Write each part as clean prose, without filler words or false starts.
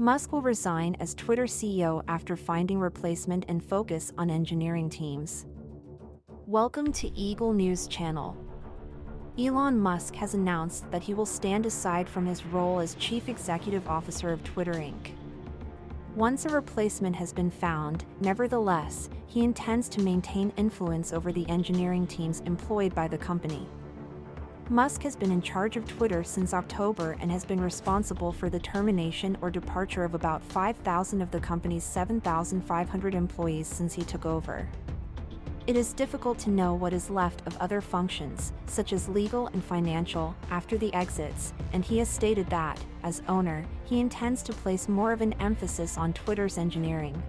Musk will resign as Twitter CEO after finding replacement and focus on engineering teams. Welcome to Eagle News Channel. Elon Musk has announced that he will stand aside from his role as Chief Executive Officer of Twitter Inc. Once a replacement has been found, nevertheless, he intends to maintain influence over the engineering teams employed by the company. Musk has been in charge of Twitter since October and has been responsible for the termination or departure of about 5,000 of the company's 7,500 employees since he took over. It is difficult to know what is left of other functions, such as legal and financial, after the exits, and he has stated that, as owner, he intends to place more of an emphasis on Twitter's engineering.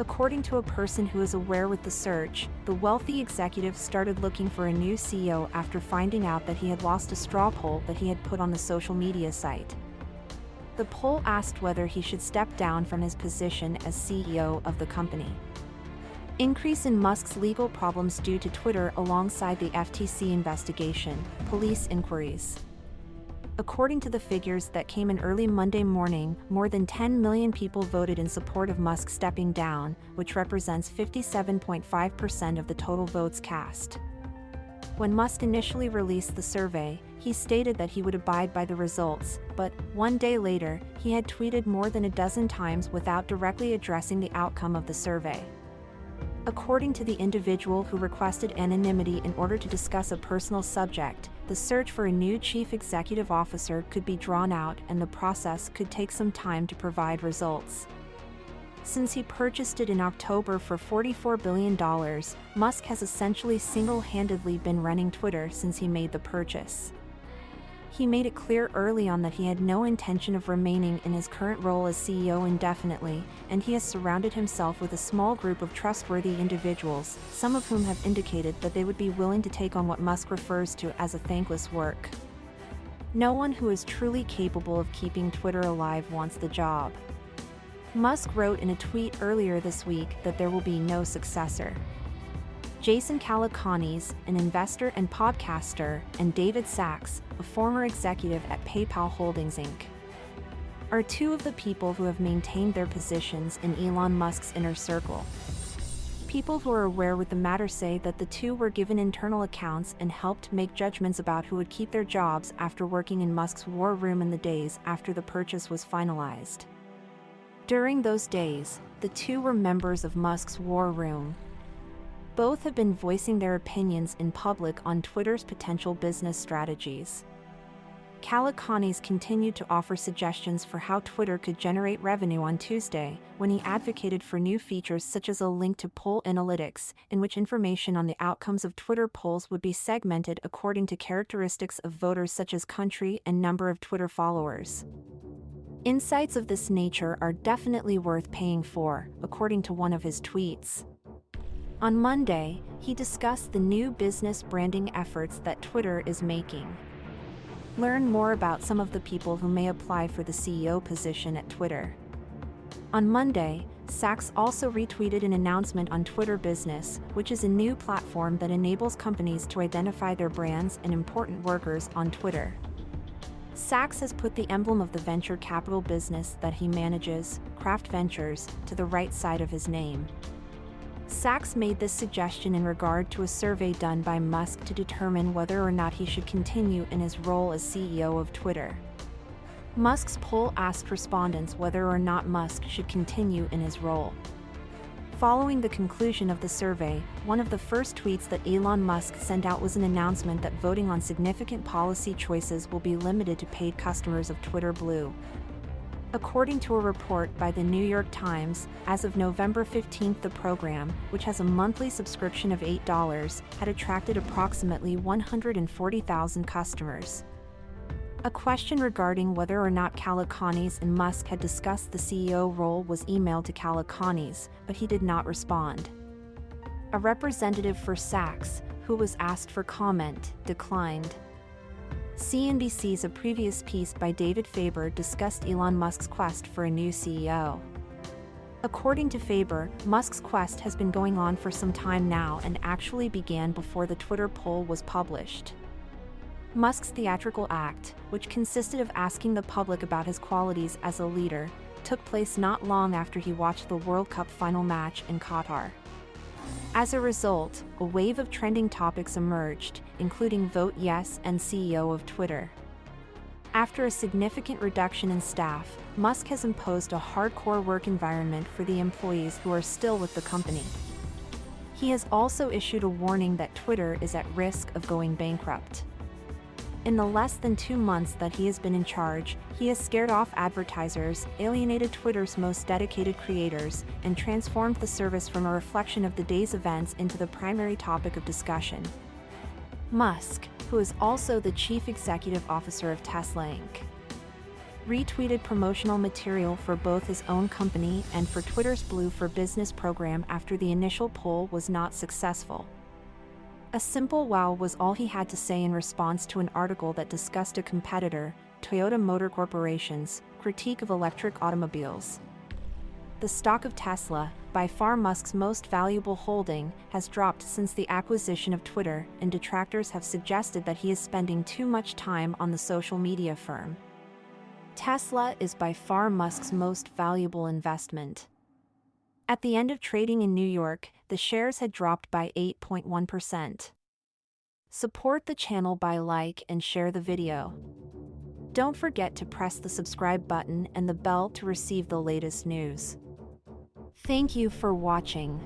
According to a person who is aware with the search, the wealthy executive started looking for a new CEO after finding out that he had lost a straw poll that he had put on the social media site. The poll asked whether he should step down from his position as CEO of the company. Increase in Musk's legal problems due to Twitter alongside the FTC investigation, police inquiries. According to the figures that came in early Monday morning, more than 10 million people voted in support of Musk stepping down, which represents 57.5% of the total votes cast. When Musk initially released the survey, he stated that he would abide by the results, but, one day later, he had tweeted more than a dozen times without directly addressing the outcome of the survey. According to the individual who requested anonymity in order to discuss a personal subject, the search for a new chief executive officer could be drawn out and the process could take some time to provide results. Since he purchased it in October for $44 billion, Musk has essentially single-handedly been running Twitter since he made the purchase. He made it clear early on that he had no intention of remaining in his current role as CEO indefinitely, and he has surrounded himself with a small group of trustworthy individuals, some of whom have indicated that they would be willing to take on what Musk refers to as a thankless work. No one who is truly capable of keeping Twitter alive wants the job. Musk wrote in a tweet earlier this week that there will be no successor. Jason Calacanis, an investor and podcaster, and David Sacks, a former executive at PayPal Holdings Inc., are two of the people who have maintained their positions in Elon Musk's inner circle. People who are aware with the matter say that the two were given internal accounts and helped make judgments about who would keep their jobs after working in Musk's war room in the days after the purchase was finalized. During those days, the two were members of Musk's war room. Both have been voicing their opinions in public on Twitter's potential business strategies. Calacanis continued to offer suggestions for how Twitter could generate revenue on Tuesday, when he advocated for new features such as a link to poll analytics, in which information on the outcomes of Twitter polls would be segmented according to characteristics of voters such as country and number of Twitter followers. Insights of this nature are definitely worth paying for, according to one of his tweets. On Monday, he discussed the new business branding efforts that Twitter is making. Learn more about some of the people who may apply for the CEO position at Twitter. On Monday, Sacks also retweeted an announcement on Twitter Business, which is a new platform that enables companies to identify their brands and important workers on Twitter. Sacks has put the emblem of the venture capital business that he manages, Craft Ventures, to the right side of his name. Sacks made this suggestion in regard to a survey done by Musk to determine whether or not he should continue in his role as CEO of Twitter. Musk's poll asked respondents whether or not Musk should continue in his role. Following the conclusion of the survey, one of the first tweets that Elon Musk sent out was an announcement that voting on significant policy choices will be limited to paid customers of Twitter Blue. According to a report by the New York Times, as of November 15, the program, which has a monthly subscription of $8, had attracted approximately 140,000 customers. A question regarding whether or not Calacanis and Musk had discussed the CEO role was emailed to Calacanis, but he did not respond. A representative for Sacks, who was asked for comment, declined. CNBC's A previous piece by David Faber discussed Elon Musk's quest for a new CEO. According to Faber, Musk's quest has been going on for some time now and actually began before the Twitter poll was published. Musk's theatrical act, which consisted of asking the public about his qualities as a leader, took place not long after he watched the World Cup final match in Qatar. As a result, a wave of trending topics emerged, including Vote Yes and CEO of Twitter. After a significant reduction in staff, Musk has imposed a hardcore work environment for the employees who are still with the company. He has also issued a warning that Twitter is at risk of going bankrupt. In the less than 2 months that he has been in charge, he has scared off advertisers, alienated Twitter's most dedicated creators, and transformed the service from a reflection of the day's events into the primary topic of discussion. Musk, who is also the chief executive officer of Tesla Inc., retweeted promotional material for both his own company and for Twitter's Blue for Business program after the initial poll was not successful. A simple wow was all he had to say in response to an article that discussed a competitor, Toyota Motor Corporation's, critique of electric automobiles. The stock of Tesla, by far Musk's most valuable holding, has dropped since the acquisition of Twitter, and detractors have suggested that he is spending too much time on the social media firm. Tesla is by far Musk's most valuable investment. At the end of trading in New York, the shares had dropped by 8.1%. Support the channel by like and share the video. Don't forget to press the subscribe button and the bell to receive the latest news. Thank you for watching.